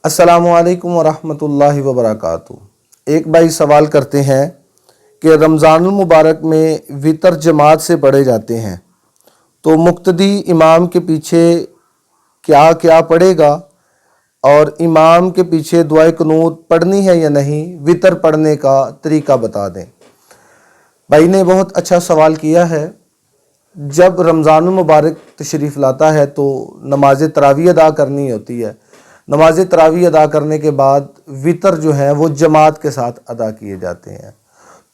अस्सलामुअलैकुम वरहमतुल्लाहि वबरकातुहू। एक भाई सवाल करते हैं कि रमज़ानुल मुबारक में वितर जमात से पढ़े जाते हैं तो मुक्तदी इमाम के पीछे क्या क्या पढ़ेगा और इमाम के पीछे दुआए कुनूत पढ़नी है या नहीं, वितर पढ़ने का तरीका बता दें। भाई ने बहुत अच्छा सवाल किया है। जब रमज़ानुल मुबारक तशरीफ़ लाता है तो नमाज तरावी अदा करनी होती है। नमाज तरावी अदा करने के बाद वितर जो है वो जमात के साथ अदा किए जाते हैं।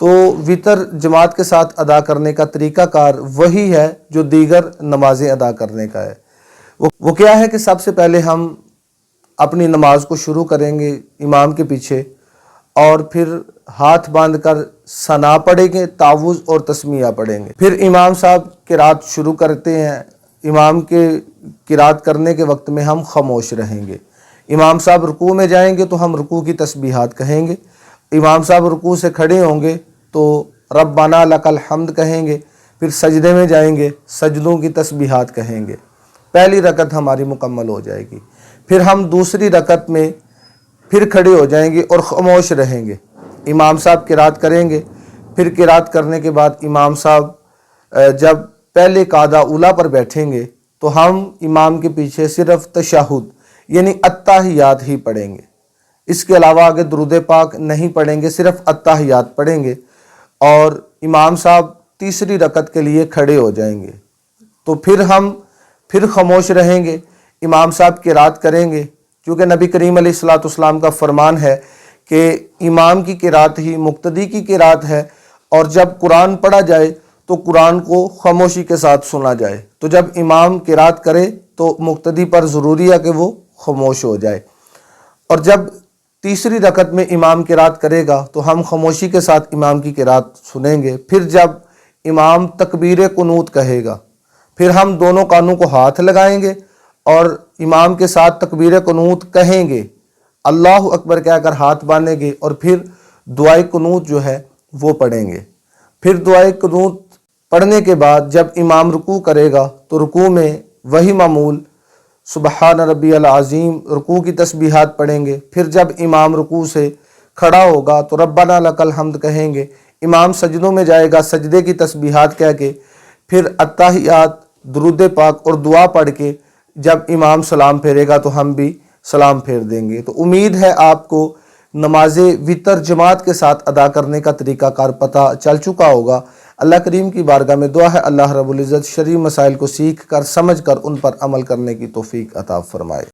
तो वितर जमात के साथ अदा करने का तरीक़ाकार वही है जो दीगर नमाजें अदा करने का है। वो क्या है कि सबसे पहले हम अपनी नमाज को शुरू करेंगे इमाम के पीछे और फिर हाथ बांध कर सना पढ़ेंगे, तावुज़ और तस्मीया पढ़ेंगे। फिर इमाम साहब किरात शुरू करते हैं। इमाम के किरात करने के वक्त में हम खामोश रहेंगे। इमाम साहब रुकू में जाएंगे तो हम रुकू की तस्बीहात कहेंगे। इमाम साहब रुकू से खड़े होंगे तो रब्बाना लकल हम्द कहेंगे। फिर सजदे में जाएंगे, सजदों की तस्बीहात कहेंगे। पहली रकत हमारी मुकम्मल हो जाएगी। फिर हम दूसरी रकत में फिर खड़े हो जाएंगे और खामोश रहेंगे। इमाम साहब किरात करेंगे। फिर किरात करने के बाद इमाम साहब जब पहले कादा उला पर बैठेंगे तो हम इमाम के पीछे सिर्फ तशहुद यानी अत्ताहियात ही पढ़ेंगे। इसके अलावा आगे दुरूद पाक नहीं पढ़ेंगे, सिर्फ अत्ताहियात पढ़ेंगे। और इमाम साहब तीसरी रकत के लिए खड़े हो जाएंगे तो फिर हम फिर खामोश रहेंगे। इमाम साहब किरात करेंगे क्योंकि नबी करीम अलैहिस्सलाम का फरमान है कि इमाम की किरात ही मुक्तदी की किरात है और जब कुरान पढ़ा जाए तो कुरान को खामोशी के साथ सुना जाए। तो जब इमाम किरात करे तो मुक्तदी पर ज़रूरी है कि वो खामोश हो जाए। और जब तीसरी रकत में इमाम किरात करेगा तो हम खामोशी के साथ इमाम की किरात सुनेंगे। फिर जब इमाम तकबीर कुनूत कहेगा फिर हम दोनों कानों को हाथ लगाएंगे और इमाम के साथ तकबीर कुनूत कहेंगे, अल्लाहु अकबर कहकर हाथ बांधेंगे और फिर दुआए कुनूत जो है वो पढ़ेंगे। फिर दुआए कुनूत पढ़ने के बाद जब इमाम रुकू करेगा तो रुकू में वही मामूल सुबहान रब्बियल अज़ीम रुकू की तस्बीहात पढ़ेंगे। फिर जब इमाम रुकू से खड़ा होगा तो रब्बाना लकल हम्द कहेंगे। इमाम सजदों में जाएगा, सजदे की तस्बीहात कह के फिर अत्ताहियात, दुरूद पाक और दुआ पढ़ के जब इमाम सलाम फेरेगा तो हम भी सलाम फेर देंगे। तो उम्मीद है आपको नमाज वितर जमात के साथ अदा करने का तरीक़ाकार पता चल चुका होगा। अल्लाह करीम की बारगाह में दुआ है अल्लाह रब्बुल इज़्ज़त शरई मसाइल को सीख कर समझ कर उन पर अमल करने की तौफीक अता फरमाए।